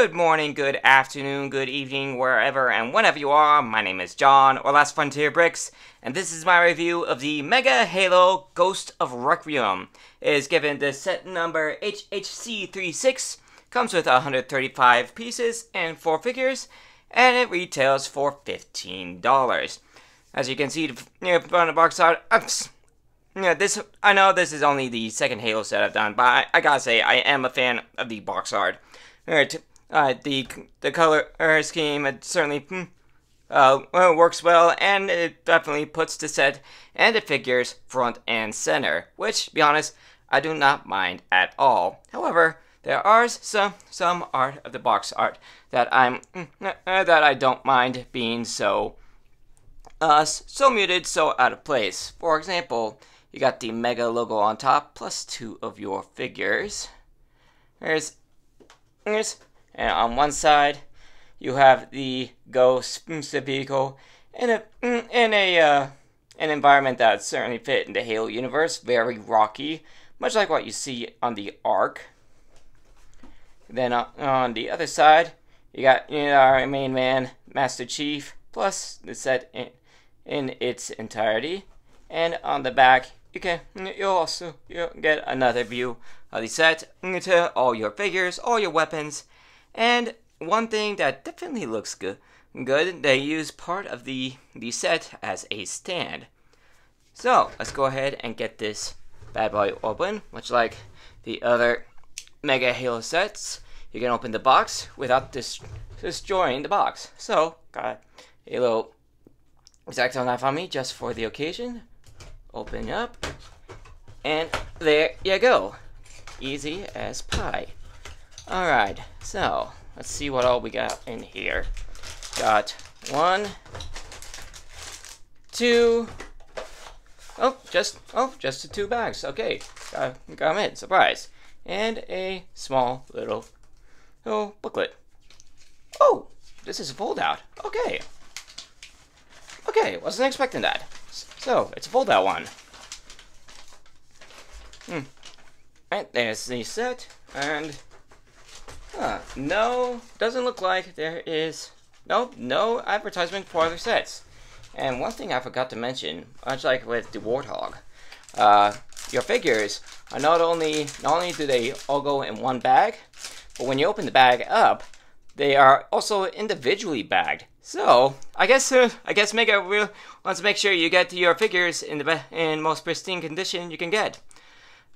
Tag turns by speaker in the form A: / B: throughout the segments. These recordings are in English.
A: Good morning, good afternoon, good evening, wherever and whenever you are. My name is John, or Last Frontier Bricks, and this is my review of the Mega Halo Ghost of Requiem. It is given the set number HHC36, comes with 135 pieces and 4 figures, and it retails for $15. As you can see from the box art, I know this is only the second Halo set I've done, but I gotta say, I am a fan of the box art. The color scheme, it certainly works well, and it definitely puts the set and the figures front and center, which, to be honest, I do not mind at all. However, there are some art of the box art that I don't mind being so muted, so out of place. For example, you got the Mega logo on top, plus 2 of your figures. And on one side, you have the Ghost vehicle in an environment that certainly fit in the Halo universe, very rocky, much like what you see on the Ark. Then on the other side, you got our main man, Master Chief, plus the set in its entirety. And on the back, you'll get another view of the set to all your figures, all your weapons, and one thing that definitely looks good, they use part of the set as a stand. So let's go ahead and get this bad boy open, much like the other Mega Halo sets. You can open the box without destroying the box. So got a little X-Acto knife on me just for the occasion. Open up, and there you go. Easy as pie. Alright, so let's see what all we got in here. Got 1, 2, just the 2 bags. Okay, got them in, surprise. And a small little booklet. Oh, this is a fold out. Okay, wasn't expecting that. So, it's a fold-out one. Right, there's the set, and no, doesn't look like there is no advertisement for other sets. And one thing I forgot to mention, much like with the Warthog, your figures are not only do they all go in one bag, but when you open the bag up, they are also individually bagged. So I guess Mega wants to make sure you get your figures in most pristine condition you can get.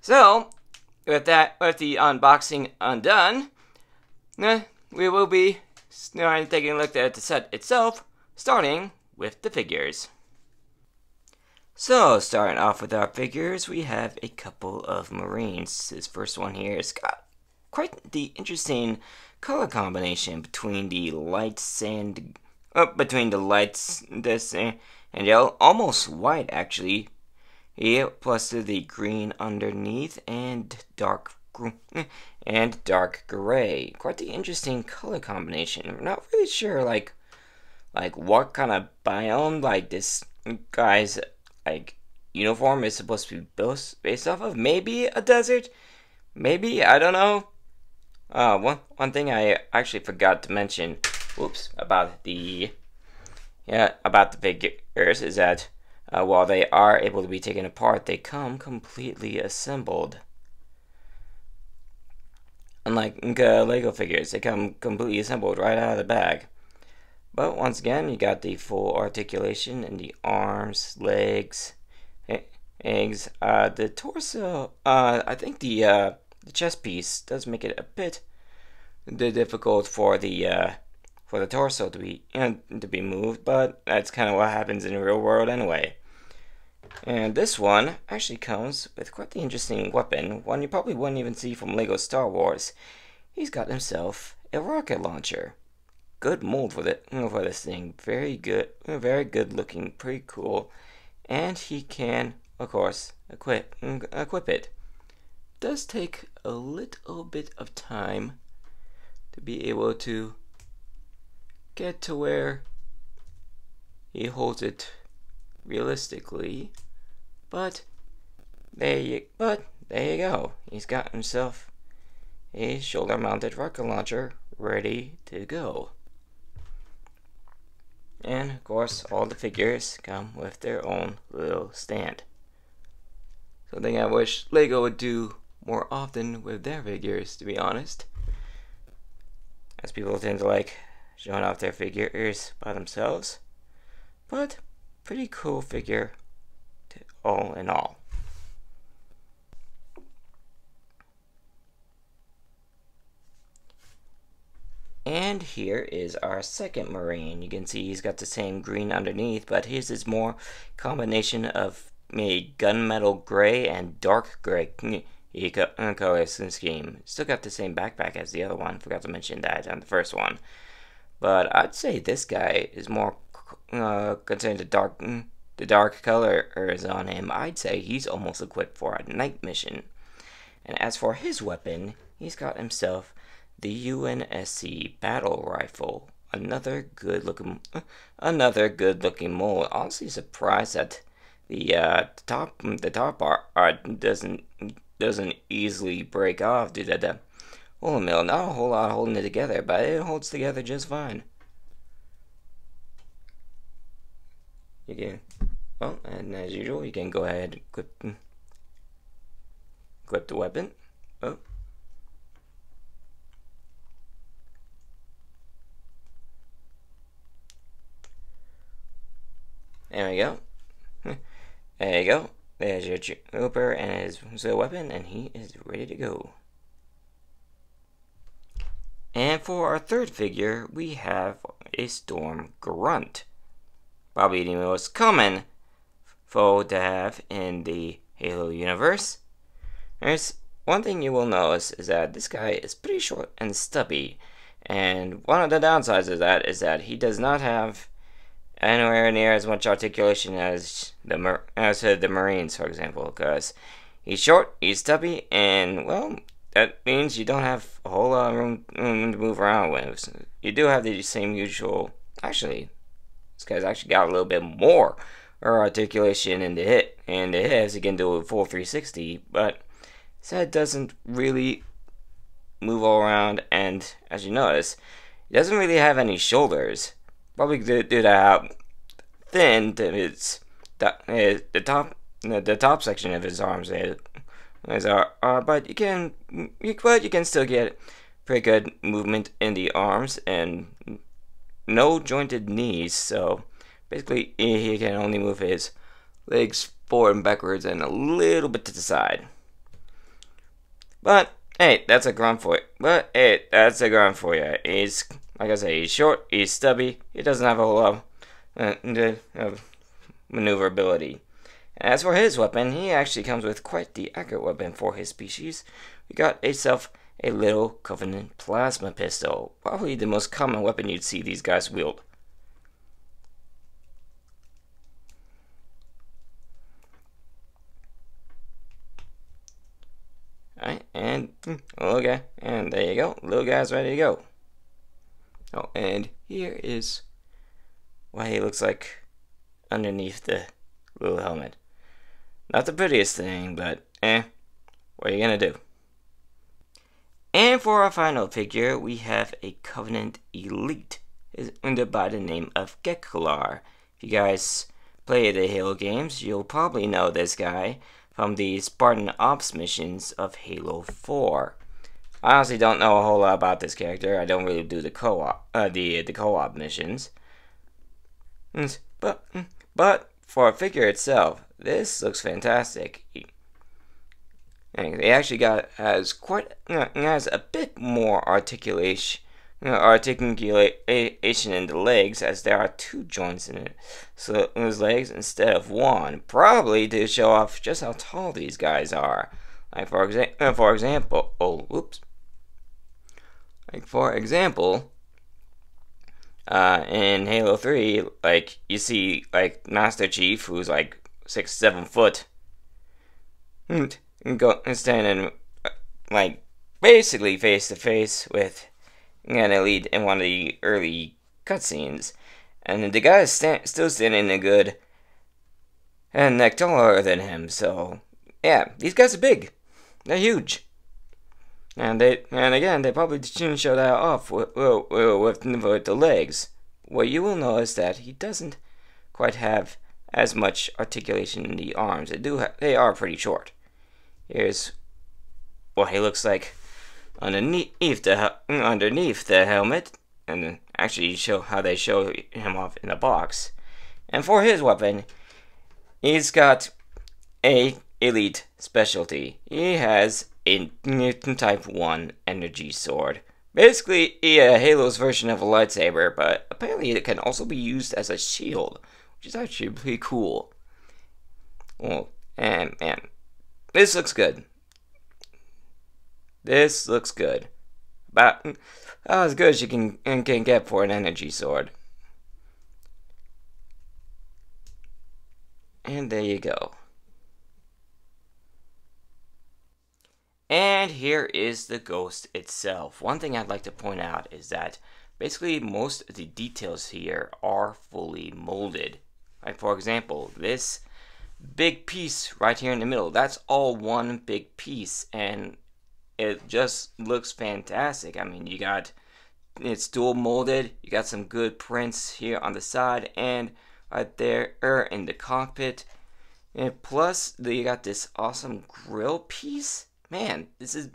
A: So with the unboxing undone, we will be taking a look at the set itself, starting with the figures. So starting off with our figures, we have a couple of Marines. This first one here has got quite the interesting color combination between the lights and this and yellow, almost white actually. Yeah, plus the green underneath and dark gray. Quite the interesting color combination. I'm not really sure like what kind of biome like this guy's uniform is supposed to be based off of. Maybe a desert. Maybe, I don't know. One thing I actually forgot to mention, about the figures is that while they are able to be taken apart, they come completely assembled. Unlike Lego figures, they come completely assembled right out of the bag. But once again, you got the full articulation in the arms, legs, eggs, the torso. I think the chest piece does make it a bit difficult for the torso to be moved, but that's kind of what happens in the real world anyway. And this one actually comes with quite the interesting weapon, one you probably wouldn't even see from Lego Star Wars. He's got himself a rocket launcher. Good mold for this thing. Very good looking, pretty cool. And he can, of course, equip it. Does take a little bit of time to be able to get to where he holds it realistically, but there you go. He's got himself a shoulder-mounted rocket launcher ready to go. And of course, all the figures come with their own little stand. Something I wish LEGO would do more often with their figures, to be honest. As people tend to like showing off their figures by themselves. But, pretty cool figure all in all. And here is our second Marine. You can see he's got the same green underneath, but his is more combination of a gunmetal gray and dark gray color scheme. Still got the same backpack as the other one. Forgot to mention that on the first one. But I'd say this guy is more concerning the dark colors on him. I'd say he's almost equipped for a night mission. And as for his weapon, he's got himself the UNSC battle rifle. Another good looking mold. Honestly surprised that the top part doesn't easily break off due to the hole mill. Not a whole lot holding it together, but it holds together just fine. You can, well, and as usual, you can go ahead and equip the weapon. Oh. There we go. There you go. There's your trooper and his weapon, and he is ready to go. And for our third figure, we have a Storm Grunt. Probably the most common foe to have in the Halo universe. There's one thing you will notice is that this guy is pretty short and stubby. And one of the downsides of that is that he does not have anywhere near as much articulation as the Marines, for example, because he's short, he's stubby, and, well, that means you don't have a whole lot of room to move around with. You do have the same usual, actually, this guy's actually got a little bit more articulation in the hips. He can do a full 360, but his head doesn't really move all around, and as you notice, he doesn't really have any shoulders. Probably due to how thin the top section of his arms are, but you can still get pretty good movement in the arms and no jointed knees. So basically, he can only move his legs forward and backwards and a little bit to the side. But hey, that's a grunt for you. He's, like I say, he's short, he's stubby, he doesn't have a whole lot of maneuverability. And as for his weapon, he actually comes with quite the accurate weapon for his species. We got himself a little Covenant plasma pistol, probably the most common weapon you'd see these guys wield. Alright, and okay, and there you go, little guy's ready to go. Oh, and here is what he looks like underneath the little helmet. Not the prettiest thing, but what are you gonna do? And for our final figure, we have a Covenant Elite, under by the name of Gekkular. If you guys play the Halo games, you'll probably know this guy from the Spartan Ops missions of Halo 4. I honestly don't know a whole lot about this character. I don't really do the co-op, the co-op missions. But for a figure itself, this looks fantastic. He actually has a bit more articulation in the legs, as there are 2 joints in it, so in his legs instead of 1, probably to show off just how tall these guys are. Like for example, in Halo 3, like you see like Master Chief, who's like 6-7 foot, and standing like basically face to face with an elite in one of the early cutscenes, and the guy is still standing a good and neck taller than him. So yeah, these guys are big. They're huge. And again, they probably shouldn't show that off with the legs. Well, you will notice that he doesn't quite have as much articulation in the arms. They are pretty short. Here's what he looks like underneath the helmet, and then actually show how they show him off in a box. And for his weapon, he's got a elite specialty. He has a Type 1 energy sword. Basically, Halo's version of a lightsaber, but apparently it can also be used as a shield, which is actually pretty cool. Well, and man, this looks good. This looks good. About as good as you can get for an energy sword. And there you go. And here is the ghost itself. One thing I'd like to point out is that basically most of the details here are fully molded. Like for example, this big piece right here in the middle, that's all one big piece, and it just looks fantastic. I mean, it's dual molded, you got some good prints here on the side and right there in the cockpit. And plus, you got this awesome grill piece. Man, this is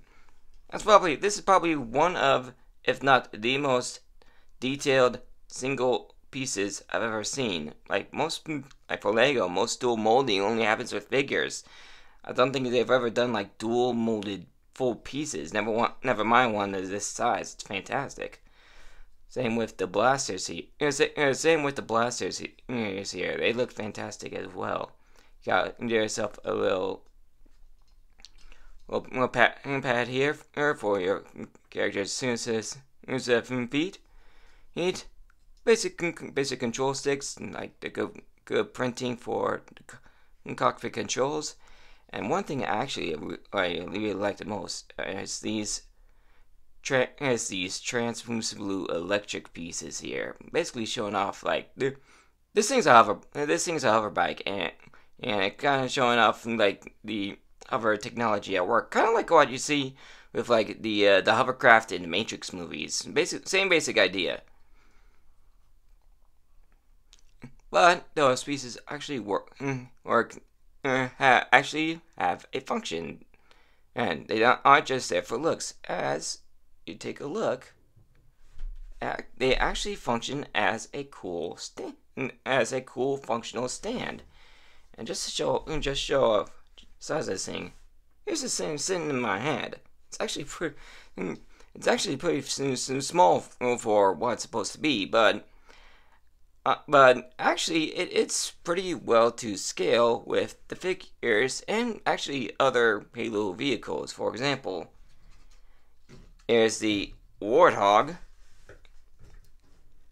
A: probably one of, if not the most detailed single pieces I've ever seen. Like for Lego, most dual molding only happens with figures. I don't think they've ever done like dual molded full pieces. Never mind one of this size. It's fantastic. Same with the blasters here. Same with the blasters here. They look fantastic as well. You got yourself a little pad here for your character's feet. Basic control sticks, like the good printing for the cockpit controls. And one thing I really like the most is these translucent electric pieces here, basically showing off like this thing's a hover bike, and it kind of showing off like the hover technology at work, kind of like what you see with like the hovercraft in the Matrix movies. Same basic idea. But those pieces actually actually have a function, and they aren't just there for looks. As you take a look, they actually function as a cool functional stand. And just to show off size of this thing, here's the thing sitting in my hand. It's actually pretty small for what it's supposed to be, but actually it's pretty well to scale with the figures and actually other Halo vehicles. For example, here's the Warthog,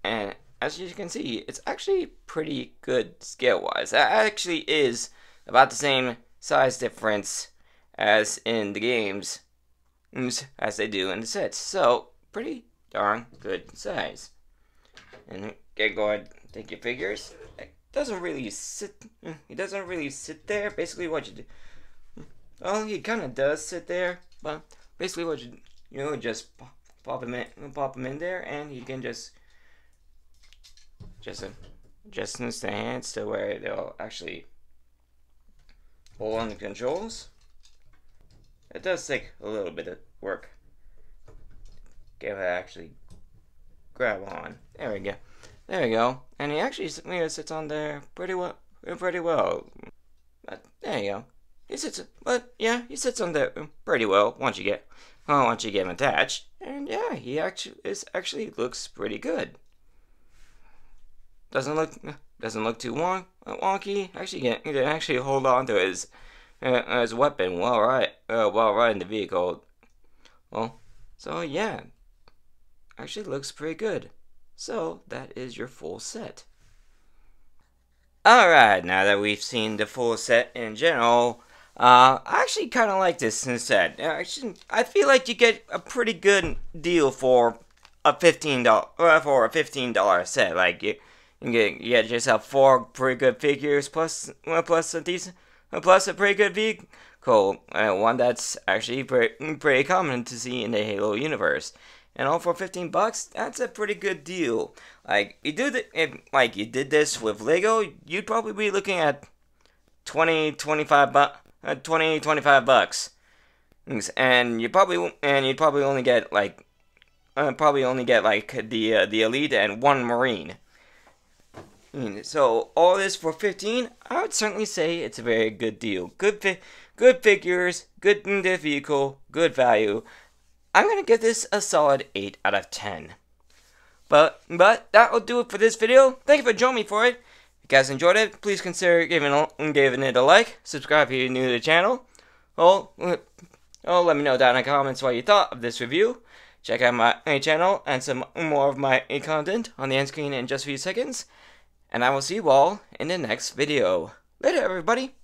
A: and as you can see, it's actually pretty good scale-wise. That actually is about the same size difference as in the games as they do in the sets. So, pretty darn good size. And go ahead and take your figures. It doesn't really sit there. Basically what you do, well, he kind of does sit there, but basically what you just pop him in there, and you can just adjust the hands to where they'll actually hold on the controls. It does take a little bit of work. Get it actually grab on. There we go. There we go. And he actually sits on there pretty well. But there you go. He sits on there pretty well once you get him attached. And yeah, he actually looks pretty good. Doesn't look too wonky. Actually, he can actually hold on to his weapon while riding the vehicle. Well, so yeah, actually looks pretty good. So that is your full set. Alright, now that we've seen the full set in general, I actually kind of like this set. I feel like you get a pretty good deal for a $15 set. Like you get yourself 4 pretty good figures plus a pretty good one that's actually pretty common to see in the Halo universe. And all for $15, that's a pretty good deal. Like you did this with Lego, you'd probably be looking at 25 bucks. And you'd probably only get like the elite and one marine. So all this for 15, I would certainly say it's a very good deal. Good figures, good vehicle, good value. I'm gonna give this a solid 8 out of 10. But that will do it for this video. Thank you for joining me for it. If you guys enjoyed it, please consider giving it a like. Subscribe if you're new to the channel. Let me know down in the comments what you thought of this review. Check out my channel and some more of my content on the end screen in just a few seconds. And I will see you all in the next video. Later, everybody.